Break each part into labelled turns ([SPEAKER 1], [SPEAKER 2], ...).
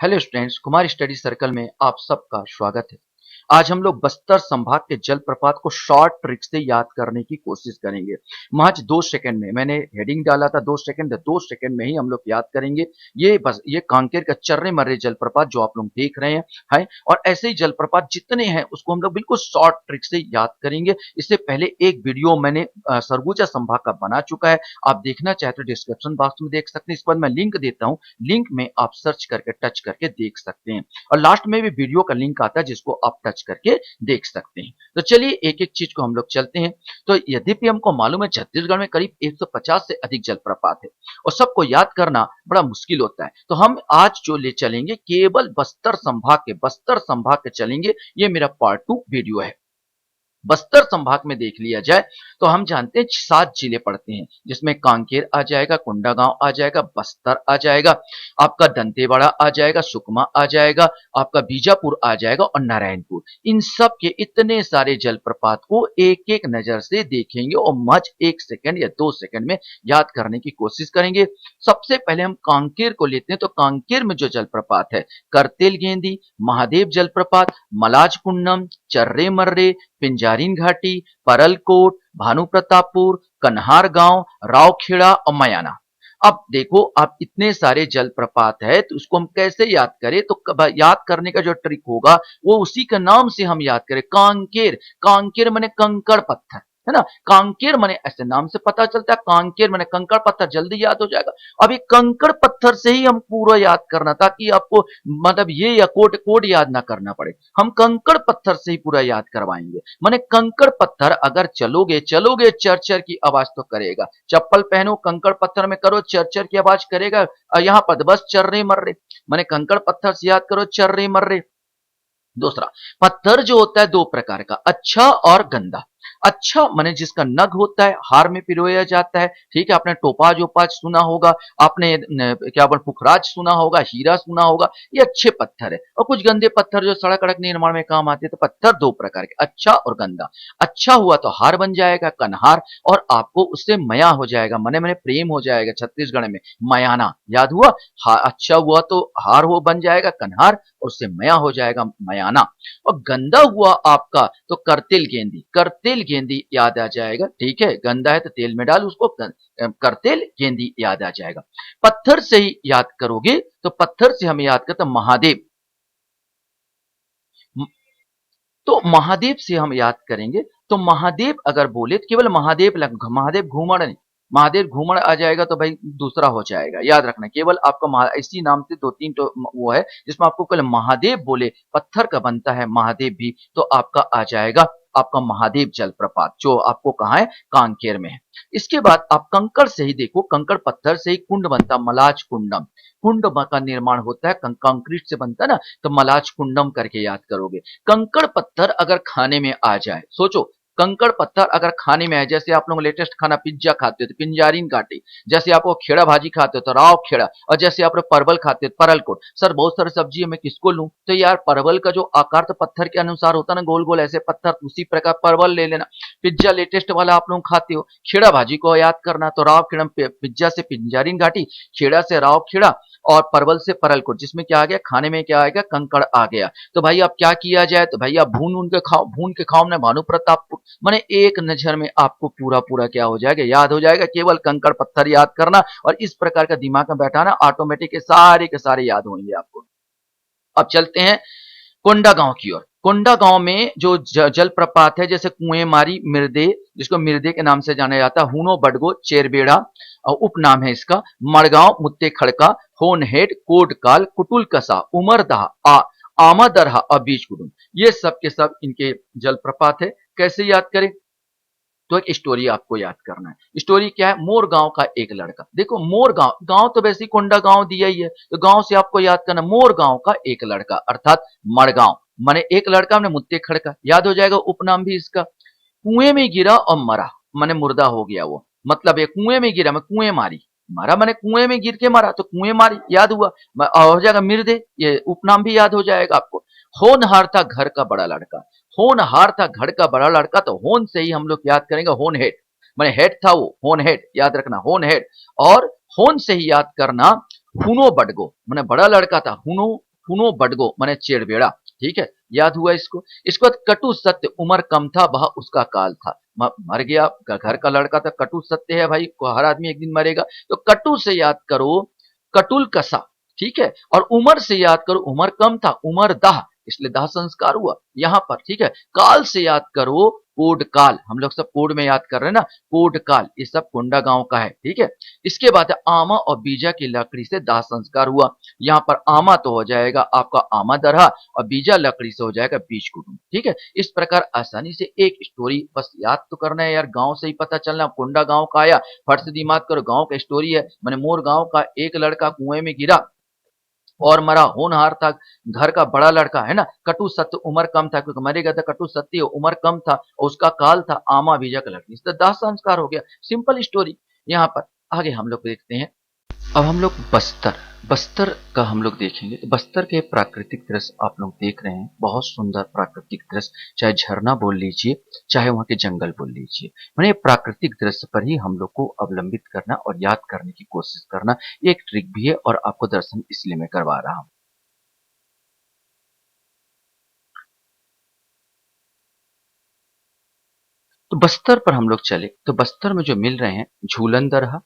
[SPEAKER 1] Hello students, Kumar study circle में आप सबका स्वागत है। आज हम लोग बस्तर संभाग के जलप्रपात को शॉर्ट ट्रिक से याद करने की कोशिश करेंगे। महज 2 सेकंड में, मैंने हेडिंग डाला था 2 सेकंड, 2 सेकंड में ही हम लोग याद करेंगे। ये कांकेर का चर्रे मर्रे जलप्रपात जो आप लोग देख रहे हैं। और ऐसे ही जलप्रपात जितने हैं उसको हम लोग बिल्कुल शॉर्ट ट्रिक से याद करेंगे। इससे पहले एक वीडियो मैंने सरगुजा संभाग का बना चुका है। आप देखना चाहे तो डिस्क्रिप्शन बॉक्स में देख सकते हैं। इस पर मैं लिंक देता हूँ, लिंक में आप सर्च करके टच करके देख सकते हैं। और लास्ट में भी वीडियो का लिंक आता है जिसको आप टच करके देख सकते हैं। तो चलिए एक एक चीज को हम लोग चलते हैं। तो यद्यपि हमको मालूम है छत्तीसगढ़ में करीब 150 से अधिक जलप्रपात है और सबको याद करना बड़ा मुश्किल होता है। तो हम आज जो ले चलेंगे केवल बस्तर संभाग के चलेंगे। ये मेरा पार्ट 2 वीडियो है। बस्तर संभाग में देख लिया जाए तो हम जानते हैं 7 जिले पड़ते हैं, जिसमें कांकेर आ जाएगा, कोंडागांव आ जाएगा, बस्तर आ जाएगा, आपका दंतेवाड़ा आ जाएगा, सुकमा आ जाएगा, आपका बीजापुर आ जाएगा और नारायणपुर। इन सब के इतने सारे जलप्रपात को एक एक नजर से देखेंगे और महज 1 सेकंड या 2 सेकंड में याद करने की कोशिश करेंगे। सबसे पहले हम कांकेर को लेते हैं। तो कांकेर में जो जलप्रपात है, करतेल गेंदी, महादेव जलप्रपात, मलाज कुंडम, चर्रे मर्रे, पिंजारीन घाटी, परलकोट, भानु प्रतापपुर, कन्हार गांव, रावखेड़ा और मयाना। अब देखो, आप इतने सारे जलप्रपात है तो उसको हम कैसे याद करें? तो याद करने का जो ट्रिक होगा वो उसी के नाम से हम याद करें, कांकेर। कांकेर माने कंकड़ पत्थर, है ना। कांकेर माने ऐसे नाम से पता चलता है, कांकेर माने कंकड़ पत्थर, जल्दी याद हो जाएगा। अब ये कंकड़ पत्थर से ही हम पूरा याद करना, ताकि आपको मतलब ये या कोड कोड याद ना करना पड़े। हम कंकड़ पत्थर से ही पूरा याद करवाएंगे। माने कंकड़ पत्थर अगर चलोगे चलोगे चर की आवाज तो करेगा। चप्पल पहनो, कंकड़ पत्थर में करो, चर की आवाज करेगा। यहाँ पर बस चर्रे मर्रे, माने कंकड़ पत्थर से याद करो, चर्रे मर्रे। दूसरा, पत्थर जो होता है 2 प्रकार का, अच्छा और गंदा। अच्छा माने जिसका नग होता है, हार में पिरोया जाता है। ठीक है, आपने टोपाज ओपाज सुना होगा, आपने क्या बोल पुखराज सुना होगा, हीरा सुना होगा। ये अच्छे पत्थर है। और कुछ गंदे पत्थर जो सड़क अड़क निर्माण में काम आते हैं। तो पत्थर 2 प्रकार के, अच्छा और गंदा। अच्छा हुआ तो हार बन जाएगा, कन्हार, और आपको उससे मया हो जाएगा, मने मने प्रेम हो जाएगा छत्तीसगढ़ में, मयाना। याद हुआ? अच्छा हुआ तो हार हो बन जाएगा कन्हार, और उससे मया हो जाएगा मयाना। और गंदा हुआ आपका तो करतेल गेंदी, करतेल गेंदी याद आ जाएगा। ठीक है, गंदा है तो तेल में डाल उसको, करतेल गेंदी याद आ जाएगा। पत्थर से ही याद करोगे तो पत्थर से हम याद करते महादेव। तो महादेव से हम याद करेंगे तो महादेव अगर बोले तो केवल महादेव महादेव घूमड़ नहीं, महादेव घूमड़ आ जाएगा तो भाई दूसरा हो जाएगा। याद रखना, केवल आपका इसी नाम से 2-3 तो वो है जिसमें आपको केवल महादेव बोले, पत्थर का बनता है महादेव भी, तो आपका आ जाएगा आपका महादेव जलप्रपात, जो आपको कहाँ है, कांकेर में है। इसके बाद आप कंकड़ से ही देखो, कंकड़ पत्थर से ही कुंड बनता, मलाज कुंडम। कुंड का निर्माण होता है, कंक्रीट से बनता है ना, तो मलाज कुंडम करके याद करोगे। कंकड़ पत्थर अगर खाने में आ जाए, सोचो, कंकड़ पत्थर अगर खाने में आए, जैसे आप लोग लेटेस्ट खाना पिज्जा खाते हो तो पिंजारीन घाटी, जैसे आपको खेड़ा भाजी खाते हो तो राव खेड़ा, और जैसे आप लोग परवल खाते हो परलकोट। सर बहुत सारी सब्जी है, मैं किसको लूं? तो यार परवल का जो आकार तो पत्थर के अनुसार होता है ना, गोल गोल ऐसे पत्थर, उसी प्रकार परवल ले लेना। पिज्जा लेटेस्ट वाला आप लोग खाते हो, खेड़ा भाजी को याद करना तो राव खेड़ा, पिज्जा से पिंजारीन घाटी, खेड़ा से राव खेड़ा, और परवल से परलकोट, जिसमें क्या आ गया, खाने में क्या आएगा, कंकड़ आ गया। तो भाई अब क्या किया जाए? तो भाई आप भून के खाओ ने भानु प्रताप। माने एक नजर में आपको पूरा पूरा क्या हो जाएगा, याद हो जाएगा। केवल कंकड़ पत्थर याद करना और इस प्रकार का दिमाग में बैठाना, ऑटोमेटिक के सारे याद होंगे आपको। अब चलते हैं कोंडा गांव की ओर। कोंडा गांव में जो जलप्रपात है, जैसे कुएं मारी मिर्दे, जिसको मिर्दे के नाम से जाना जाता है, हुनो बडगो चेरबेड़ा उपनाम है इसका, मड़गांव मुत्ते खड़का, होनहेड, कोटकाल, कुटुल कसा, उमरदह, आमादरहा और बीच कुटुम। ये सब के सब इनके जलप्रपात है। कैसे याद करें? तो एक स्टोरी आपको याद करना है। स्टोरी क्या है? मोर गांव का एक लड़का। देखो मोर गांव, गांव तो वैसे ही कोंडा गांव दिया ही है, तो गांव से आपको याद करना, मोर गांव का एक लड़का अर्थात मड़गांव, माने एक लड़का हमने मुत्ते खड़का, याद हो जाएगा उपनाम भी इसका। कुएं में गिरा और मरा, माने मुर्दा हो गया वो, मतलब ये कुएं में गिरा, मैं कुएं मारी, मरा माने कुएं में गिर के मरा, तो कुएं मारी याद हुआ। हो जाएगा मिर्दे, ये उपनाम भी याद हो जाएगा आपको। होनहार था घर का बड़ा लड़का, होनहार था घर का बड़ा लड़का, तो होन से ही हम लोग याद करेंगे, होन हेड, माने हेड था वो, होन हेड याद रखना, होन हेड। और होन से ही याद करना, हुनो बडगो, माने बड़ा लड़का था, हुनो फुनो बडगो माने चेड़बेड़ा, ठीक है, याद हुआ इसको। इसके बाद कटु सत्य, उम्र कम था वह उसका काल था। मर गया, घर का लड़का था, कटु सत्य है भाई, हर आदमी एक दिन मरेगा, तो कटु से याद करो कटुल कसा, ठीक है, और उमर से याद करो उमर कम था, उमर दाह, इसलिए दाह संस्कार हुआ यहां पर, ठीक है। काल से याद करो कोड काल, हम लोग सब कोड में याद कर रहे हैं ना, कोड काल, ये सब कोंडा गांव का है, ठीक है। इसके बाद है आमा और बीजा की लकड़ी से दाह संस्कार हुआ। यहाँ पर आमा तो हो जाएगा आपका आमा दरहा, और बीजा लकड़ी से हो जाएगा बीज कुटुंब, ठीक है। इस प्रकार आसानी से एक स्टोरी बस याद तो करना है यार, गांव से ही पता चलना, कोंडा गांव का आया, फट से दिमाग करो गांव का स्टोरी है, मैंने मोर गांव का एक लड़का कुएं में गिरा और मरा, होनहार था, घर का बड़ा लड़का है ना, कटु सत्य, उम्र कम था, क्योंकि मरेगा था, कटु सत्य, उम्र कम था और उसका काल था, आमा बीजा का लकड़ी, इससे दाह संस्कार हो गया। Simple story. यहाँ पर आगे हम लोग देखते हैं, अब हम लोग बस्तर, बस्तर का हम लोग देखेंगे। तो बस्तर के प्राकृतिक दृश्य आप लोग देख रहे हैं, बहुत सुंदर प्राकृतिक दृश्य, चाहे झरना बोल लीजिए, चाहे वहाँ के जंगल बोल लीजिए, मैंने प्राकृतिक दृश्य पर ही हम लोग को अवलंबित करना और याद करने की कोशिश करना, ये एक ट्रिक भी है और आपको दर्शन इसलिए मैं करवा रहा हूँ। तो बस्तर पर हम लोग चले, तो बस्तर में जो मिल रहे हैं, झूलन दरहा,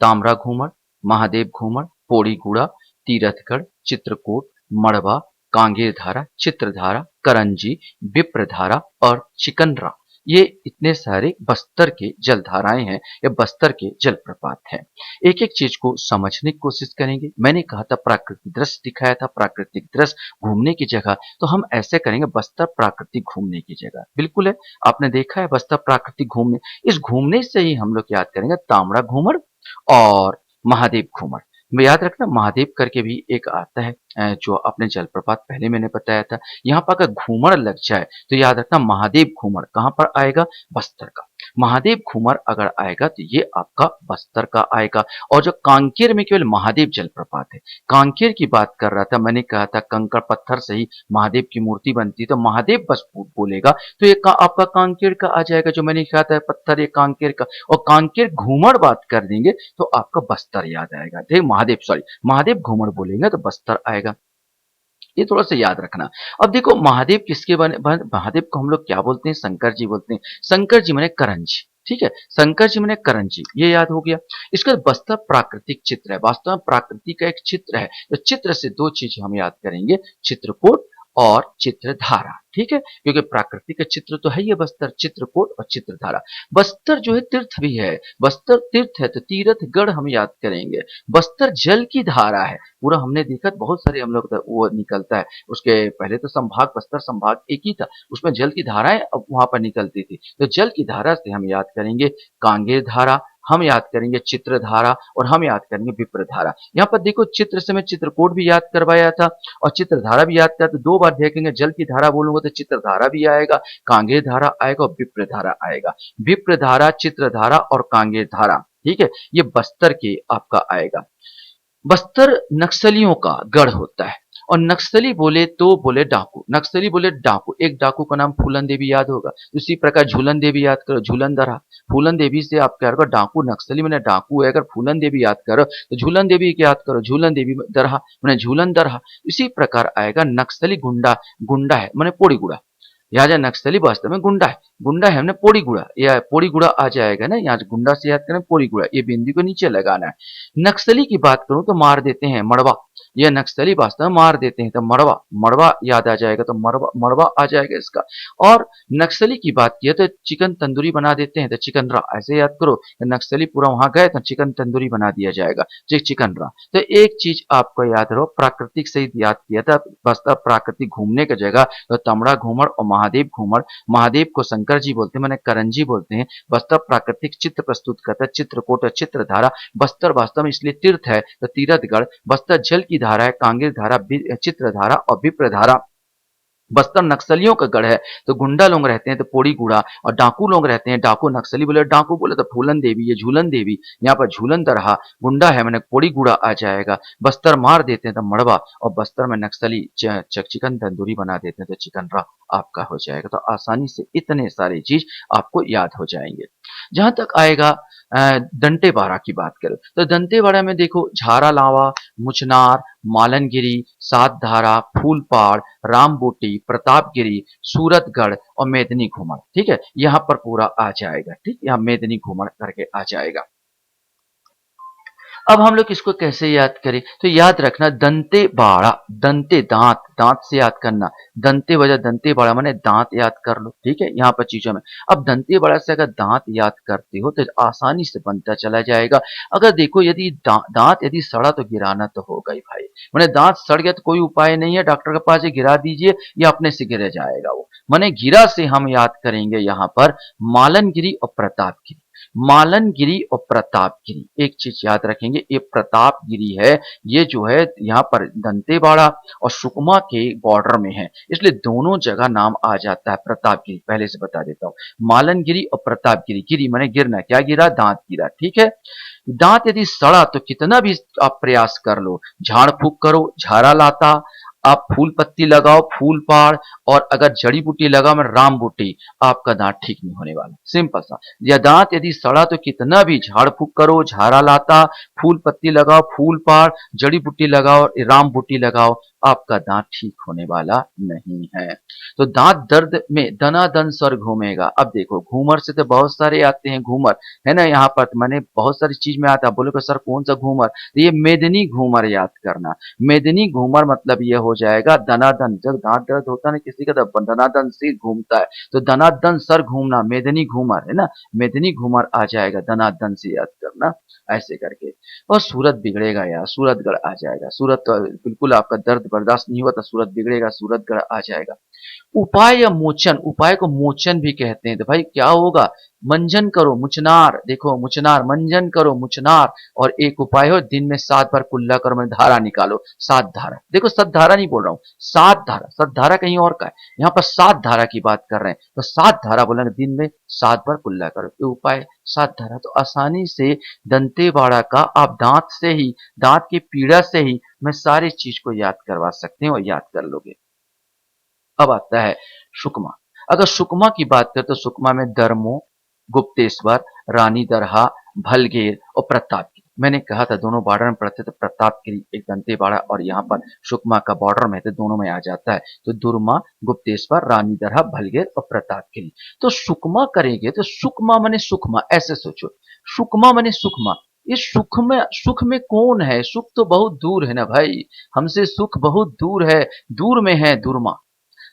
[SPEAKER 1] तामरा घूमर, महादेव घूमर, पौड़ी गुड़ा, तीरथगढ़, चित्रकूट, मड़वा, कांगेर धारा, चित्रधारा, करंजी, विप्रधारा और चिकनरा, ये इतने सारे बस्तर के जलधाराएं हैं, या बस्तर के जलप्रपात हैं। एक एक चीज को समझने की कोशिश करेंगे। मैंने कहा था प्राकृतिक दृश्य दिखाया था, प्राकृतिक दृश्य घूमने की जगह, तो हम ऐसे करेंगे बस्तर प्राकृतिक घूमने की जगह, बिल्कुल है। आपने देखा है बस्तर प्राकृतिक घूमने, इस घूमने से ही हम लोग याद करेंगे तामड़ा घूमर और महादेव घूमर। याद रखना महादेव करके भी एक आता है, जो अपने जलप्रपात पहले मैंने बताया था। यहाँ पर अगर घूमर लग जाए तो याद रखना महादेव घूमर कहाँ पर आएगा, बस्तर का। महादेव घूमर अगर आएगा तो ये आपका बस्तर का आएगा। और जो कांकेर में केवल महादेव जलप्रपात है, कांकेर की बात कर रहा था, मैंने कहा था कंकड़ पत्थर से ही महादेव की मूर्ति बनती है, तो महादेव बस बोलेगा तो ये आपका कांकेर का आ जाएगा, जो मैंने कहा था पत्थर ये कांकेर का। और कांकेर घूमर बात कर देंगे तो आपका बस्तर याद आएगा, ठीक, महादेव सॉरी, महादेव घूमर बोलेंगे तो बस्तर आएगा, ये थोड़ा सा याद रखना। अब देखो महादेव किसके महादेव को हम लोग क्या बोलते हैं, शंकर जी बोलते हैं। शंकर जी मैंने करंजी, ठीक है, शंकर जी मैंने करंजी, ये याद हो गया। इसके बाद बस्तर प्राकृतिक चित्र है, वास्तव में प्रकृति का एक चित्र है, तो चित्र से दो चीज हम याद करेंगे, चित्रकूट और चित्रधारा, ठीक है, क्योंकि प्रकृति का चित्र तो है ये बस्तर, चित्रकूट और चित्रधारा। बस्तर जो है तीर्थ भी है, बस्तर तीर्थ है तो तीर्थगढ़ हम याद करेंगे। बस्तर जल की धारा है, पूरा हमने देखा बहुत सारे हम लोग वो निकलता है, उसके पहले तो संभाग बस्तर संभाग एक ही था, उसमें जल की धाराएं अब वहां पर निकलती थी, तो जल की धारा से हम याद करेंगे कांगेर धारा, हम याद करेंगे चित्रधारा और हम याद करेंगे विप्रधारा। यहाँ पर देखो चित्र से मैं चित्रकूट भी याद करवाया था और चित्रधारा भी याद किया, तो दो बार देखेंगे, जल की धारा बोलूंगा तो चित्रधारा भी आएगा, कांगेर धारा आएगा और विप्रधारा आएगा। विप्रधारा, चित्रधारा और कांगेर धारा, ठीक है, ये बस्तर के आपका आएगा। बस्तर नक्सलियों का गढ़ होता है, और नक्सली बोले तो बोले डाकू, नक्सली बोले डाकू, एक डाकू का नाम फूलन देवी याद होगा, उसी प्रकार झूलन देवी याद करो, झूलन दरहा, फूलन देवी से आप क्या करो, डाकू नक्सली मैंने डाकू है, अगर फूलन देवी याद करो तो झूलन देवी की याद करो, झूलन देवी दरहा मैंने झूलन दरहा। इसी प्रकार आएगा नक्सली गुंडा, गुंडा है मैंने पोड़ी गुड़ा, यहाँ जो नक्सली वास्तव में गुंडा है, गुंडा है हमने पोड़ी गुड़ा, या पोड़ी गुड़ा आ जाएगा ना, यहाँ गुंडा से याद करें पोड़ी गुड़ा, ये बिंदी को नीचे लगाना है। नक्सली की बात करूं तो मार देते हैं मड़वा, यह नक्सली वास्तव में मार देते हैं तो मड़वा, मड़वा याद आ जाएगा, तो मड़वा मड़वा आ जाएगा इसका। और नक्सली की बात किया तो चिकन तंदूरी बना देते हैं तो चिकनरा, ऐसे याद करो, नक्सली पूरा वहां गए तो चिकन तंदूरी बना दिया जाएगा, चिकनरा। तो एक चीज आपको याद रहो, प्राकृतिक से याद किया था, बस्तर प्राकृतिक घूमने की जगह, तो तमड़ा घूमर और महादेव घूमर, महादेव को शंकर जी बोलते हैं, मैंने करंजी बोलते हैं। बस्तर प्राकृतिक चित्र प्रस्तुत करता है, चित्रकूट और चित्रधारा। बस्तर वास्तव में इसलिए तीर्थ है तो तीर्थगढ़, बस्तर जल की धारा है, कांगेर धारा, चित्रधारा और विप्रधारा। बस्तर नक्सलियों का गढ़ है, तो गुंडा लोग रहते हैं तो पोड़ी गुड़ा, और डाकू लोग रहते हैं, डाकू नक्सली बोले डाकू बोले तो फूलन देवी, ये झूलन देवी, यहाँ पर झूलन दरहा, गुंडा है मैंने पोड़ी गुड़ा आ जाएगा। बस्तर मार देते हैं तो मड़वा, और बस्तर में नक्सली चिकन तंदूरी बना देते हैं तो चिकनरा आपका हो जाएगा। तो आसानी से इतने सारे चीज आपको याद हो जाएंगे। जहां तक आएगा दंतेवाड़ा की बात करें तो दंतेवाड़ा में देखो झारा लावा, मुचनार, मालनगिरी, सातधारा, फूलपाड़, रामबूटी, प्रतापगिरी, सूरतगढ़ और मेदिनी घूमर। ठीक है, यहाँ पर पूरा आ जाएगा। ठीक, यहाँ मेदिनी घूमर करके आ जाएगा। अब हम लोग इसको कैसे याद करें? तो याद रखना दंते बाड़ा, दंते दांत, दांत से याद करना। दंते वजह दंते बाड़ा माने दांत याद कर लो। ठीक है, यहाँ पर चीजों में अब दंते बाड़ा से अगर दांत याद करते हो तो आसानी से बनता चला जाएगा। अगर देखो यदि दांत यदि सड़ा तो गिराना तो होगा ही भाई। मैंने दांत सड़ गया तो कोई उपाय नहीं है, डॉक्टर के पास ये गिरा दीजिए या अपने से गिर जाएगा वो। माने गिरा से हम याद करेंगे यहाँ पर मालनगिरी और प्रतापगिरी। मालनगिरी और प्रतापगिरी एक चीज याद रखेंगे, ये प्रतापगिरी है, ये जो है यहाँ पर दंतेवाड़ा और सुकमा के बॉर्डर में है, इसलिए दोनों जगह नाम आ जाता है प्रतापगिरी। पहले से बता देता हूँ, मालनगिरी और प्रतापगिरी। गिरी माने गिरना, क्या गिरा? दांत गिरा। ठीक है, दांत यदि सड़ा तो कितना भी आप प्रयास कर लो, झाड़ फूक करो, झाड़ा लाता, आप फूल पत्ती लगाओ, फूल पाड़, और अगर जड़ी बूटी लगाओ, मैं राम बूटी, आपका दांत ठीक नहीं होने वाला। सिंपल सा। या दांत यदि सड़ा तो कितना भी झाड़ फूक करो, झाड़ा लाता, फूल पत्ती लगाओ, फूल पाड़, जड़ी बूटी लगाओ, राम बूटी लगाओ, आपका दांत ठीक होने वाला नहीं है। तो दांत दर्द में दनादन सर घूमेगा। अब देखो घूमर से तो बहुत सारे आते हैं घूमर, है ना, यहाँ पर मैंने बहुत सारी चीज में आता, बोले सर कौन सा घूमर? तो ये मेदिनी घूमर याद करना। मेदिनी घूमर मतलब ये हो जाएगा दनादन। जब दांत दर्द होता है ना किसी का तो दनादन सिर घूमता है, तो दनादन सर घूमना मेदिनी घूमर, है ना, मेदिनी घूमर आ जाएगा, दनादन से याद करना ऐसे करके। और सूरत बिगड़ेगा यार, सूरतगढ़ आ जाएगा। सूरत तो बिल्कुल आपका दर्द बर्दाश्त नहीं हुआ तो सूरत बिगड़ेगा, सूरतगढ़ आ जाएगा। उपाय या मोचन, उपाय को मोचन भी कहते हैं। तो भाई क्या होगा? मंजन करो मुचनार, देखो मुचनार, मंजन करो मुचनार। और एक उपाय हो, दिन में 7 बार कुल्ला करो, मैं धारा निकालो, 7 धारा। देखो 7 धारा नहीं बोल रहा हूं, 7 धारा। 7 धारा कहीं और का है, यहाँ पर 7 धारा की बात कर रहे हैं। तो 7 धारा बोलेंगे, दिन में 7 बार कुल्ला करो, ये उपाय 7 धारा। तो आसानी से दंतेवाड़ा का आप दांत से ही, दांत की पीड़ा से ही मैं सारी चीज को याद करवा सकते हैं और याद कर लोगे। अब आता है सुकमा। अगर सुकमा की बात करें तो सुकमा में दरमो, गुप्तेश्वर, रानी दरहा, भलगेर और प्रतापगिरी। मैंने कहा था दोनों बॉर्डर में पड़ते, तो प्रतापगिरी एक दंतेवाड़ा और यहाँ पर सुकमा का बॉर्डर में, तो दोनों में आ जाता है। तो दुर्मा, गुप्तेश्वर, रानी दरहा, भलगेर और प्रतापगिरी। तो सुकमा करेंगे तो सुकमा माने सुखमा, ऐसे सोचो, सुकमा माने सुखमा। इस सुख में कौन है? सुख तो बहुत दूर है ना भाई, हमसे सुख बहुत दूर है, दूर में है दुर्मा।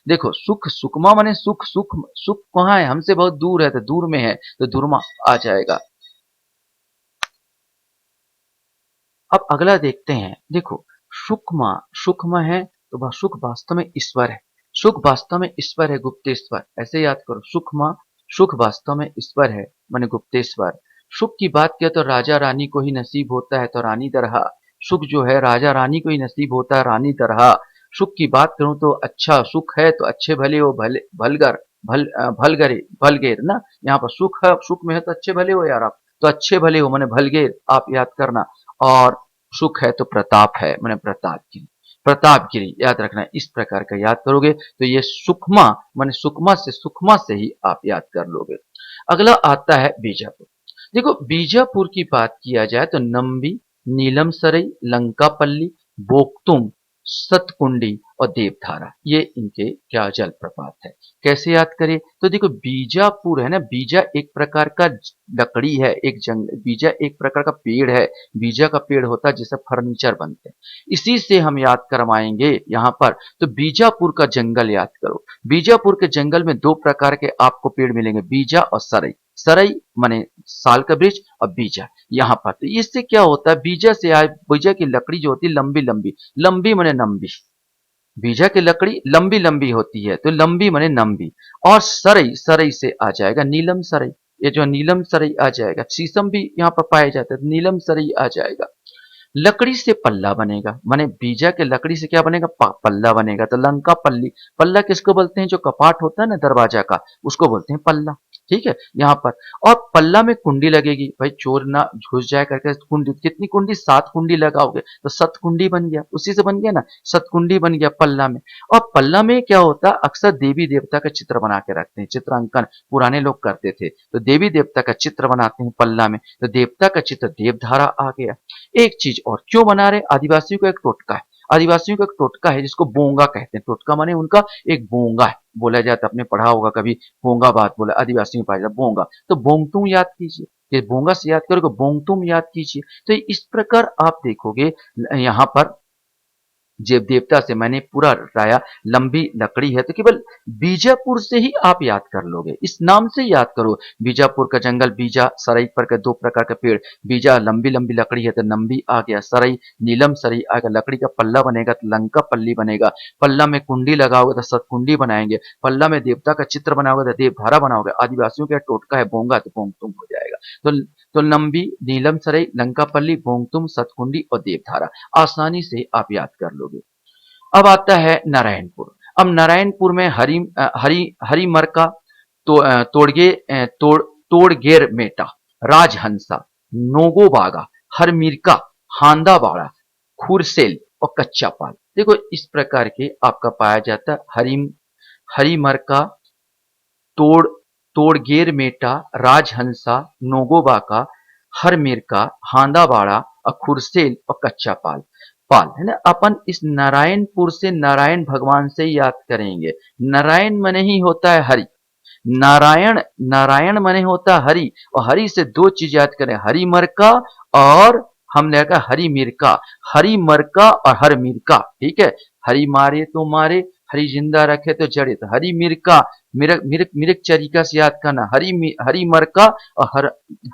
[SPEAKER 1] देखो सुख, सुकमा माने सुख, सुख सुख कहाँ है? हमसे बहुत दूर है, तो दूर में है, तो दुर्मा आ जाएगा। अब अगला देखते हैं, देखो सुकमा, सुखमा है तो वह सुख वास्तव में ईश्वर है, सुख वास्तव में ईश्वर है, गुप्तेश्वर। ऐसे याद करो, सुखमा, सुख वास्तव में ईश्वर है माने गुप्तेश्वर। सुख की बात किया तो राजा रानी को ही नसीब होता है, तो रानी दरहा। सुख जो है राजा रानी को ही नसीब होता है, रानी दरहा। सुख की बात करूं तो अच्छा सुख है तो अच्छे भले हो, भले भलगर, भलगरे, भलगेर ना। यहाँ पर सुख है, सुख में है तो अच्छे भले हो यार आप, तो अच्छे भले हो माने भलगेर, आप याद करना। और सुख है तो प्रताप है, मैंने प्रतापगिरी, प्रतापगिरी याद रखना। इस प्रकार का याद करोगे तो ये सुकमा माने सुकमा से ही आप याद कर लोगे। अगला आता है बीजापुर। देखो बीजापुर की बात किया जाए तो नंबी, नीलम सरई, लंकापल्ली, बोक्तुम, सतकुंडी और देवधारा, ये इनके क्या जलप्रपात है। कैसे याद करें? तो देखो बीजापुर है ना, बीजा एक प्रकार का लकड़ी है, एक बीजा एक प्रकार का पेड़ है, बीजा का पेड़ होता है जिससे फर्नीचर बनते हैं, इसी से हम याद करवाएंगे यहाँ पर। तो बीजापुर का जंगल याद करो। बीजापुर के जंगल में 2 प्रकार के आपको पेड़ मिलेंगे, बीजा और सरई। सरई माने साल का वृक्ष और बीजा यहाँ पर। तो इससे क्या होता है, बीजा से आज बीजा की लकड़ी जो होती है लंबी लंबी, लंबी माने नंबी, बीजा की लकड़ी लंबी लंबी होती है तो लंबी माने नंबी। और सरई, सरई से आ जाएगा नीलम सरई, ये जो नीलम सरई आ जाएगा। शीशम भी यहाँ पर पाया जाता है तो नीलम सरई आ जाएगा। लकड़ी से पल्ला बनेगा, माने बीजा के लकड़ी से क्या बनेगा? पल्ला बनेगा, तो लंका पल्ली। पल्ला किसको बोलते हैं? जो कपाट होता है ना दरवाजा का, उसको बोलते हैं पल्ला। ठीक है, यहाँ पर। और पल्ला में कुंडी लगेगी, भाई चोर ना घुस जाए करके कुंडी, कितनी कुंडी, 7 कुंडी लगाओगे तो सतकुंडी बन गया, उसी से बन गया ना, सतकुंडी बन गया पल्ला में। और पल्ला में क्या होता है, अक्सर देवी देवता का चित्र बना के रखते हैं, चित्रांकन पुराने लोग करते थे, तो देवी देवता का चित्र बनाते हैं पल्ला में, तो देवता का चित्र देवधारा आ गया। एक चीज और, क्यों बना रहे, आदिवासियों का एक टोटका है, आदिवासियों का एक टोटका है जिसको बोंगा कहते हैं, टोटका माने उनका एक बोंगा है, बोला जाता, आपने पढ़ा होगा कभी, बोंगा बात बोला, आदिवासी में पाया जाता बोंगा, तो बोंगतुम याद कीजिए, ये बोंगा से याद करोगे, बोंगतुम याद कीजिए। तो इस प्रकार आप देखोगे यहाँ पर जब देवता से मैंने पूरा राया, लंबी लकड़ी है, तो केवल बीजापुर से ही आप याद कर लोगे, इस नाम से याद करो, बीजापुर का जंगल, बीजा सराई पर का 2 प्रकार का पेड़, बीजा लंबी लंबी लकड़ी है तो नंबी आ गया, सराई नीलम सराई आ गया, लकड़ी का पल्ला बनेगा तो लंका पल्ली बनेगा, पल्ला में कुंडी लगाओगे तो सतकुंडी बनाएंगे, पल्ला में देवता का चित्र बनाओगे तो देवधारा बनाओगे, आदिवासियों का टोटका है बोंगा तो बोंगतुम हो जाएगा। तो नंबी, नीलम सराई, लंकापल्ली, बोंगतुम, सतकुंडी और देवधारा आसानी से आप याद कर लोगे। अब आता है नारायणपुर। अब नारायणपुर में हरी मरका, तोड़गेर मेटा, राजहंसा, नोगोबागा, हरमीरका, हांदाबाड़ा, खुरसेल और कच्चा पाल। देखो इस प्रकार के आपका पाया जाता है हरी मरका, तोड़ तोड़गेर मेटा, राजहंसा, नोगोबाका, हरमीरका, हांदाबाड़ा और खुरसेल और कच्चा पाल। पाल है ना, अपन इस नारायणपुर से नारायण भगवान से याद करेंगे। नारायण मने ही होता है हरि, नारायण, नारायण मने होता है हरि, और हरि से 2 चीज याद करें, हरि मरका और हमने कहा हरि मिरका, हरि मरका और हर मिरका, ठीक है, हरि मारे तो मारे, हरि जिंदा रखे तो जड़े, तो हरि मिरका, मिरक चरिका से याद करना, हरि मरका और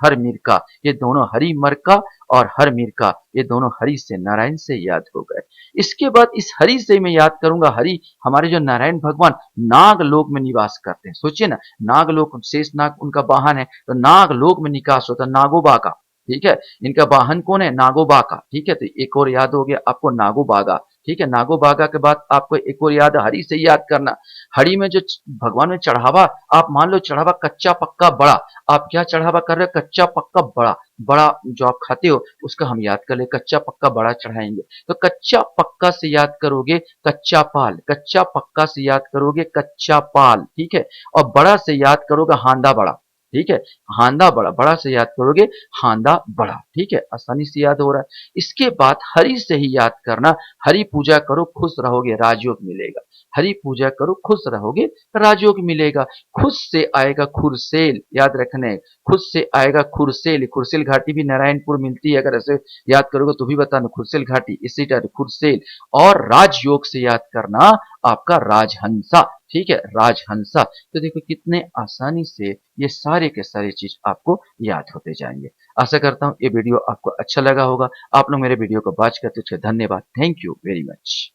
[SPEAKER 1] हर मिरका, ये दोनों हरि मरका और हर मिरका, ये दोनों हरि से, नारायण से याद हो गए। इसके बाद इस हरि से मैं याद करूंगा, हरि हमारे जो नारायण भगवान नागलोक में निवास करते हैं, सोचिए ना, नागलोक, शेष नाग उनका वाहन है, तो नागलोक में निकास होता है, नागोबागा, ठीक है, इनका वाहन कौन है, नागोबागा, ठीक है, तो एक और याद हो गया आपको नागोबागा, ठीक है, नागोबागा के बाद आपको एक और याद, हरि से याद करना, हरि में जो भगवान में चढ़ावा, आप मान लो चढ़ावा कच्चा पक्का बड़ा, आप क्या चढ़ावा कर रहे हो, कच्चा पक्का बड़ा, बड़ा जो आप खाते हो उसका हम याद कर ले, कच्चा पक्का बड़ा चढ़ाएंगे, तो कच्चा पक्का से याद करोगे कच्चा पाल, कच्चा पक्का से याद करोगे कच्चा पाल, ठीक है, और बड़ा से याद करोगे हांदा बड़ा, ठीक है, हांदा बड़ा, बड़ा से याद करोगे हांदा बड़ा, ठीक है, आसानी से याद हो रहा है। इसके बाद हरि से ही याद करना, हरि पूजा करो खुश रहोगे, राजयोग मिलेगा, हरि पूजा करो खुश रहोगे, राजयोग मिलेगा। खुश से आएगा खुरसेल, याद रखने, खुद से आएगा खुरसेल, खुरसेल घाटी भी नारायणपुर मिलती है, अगर ऐसे याद करोगे तो भी बताना, खुरसेल घाटी, इसी तरह खुरसेल। और राजयोग से याद करना आपका राजहंसा, ठीक है, राजहंसा। तो देखो कितने आसानी से ये सारे के सारे चीज आपको याद होते जाएंगे। आशा करता हूँ ये वीडियो आपको अच्छा लगा होगा। आप लोग मेरे वीडियो को वॉच करते थे, धन्यवाद, थैंक यू वेरी मच।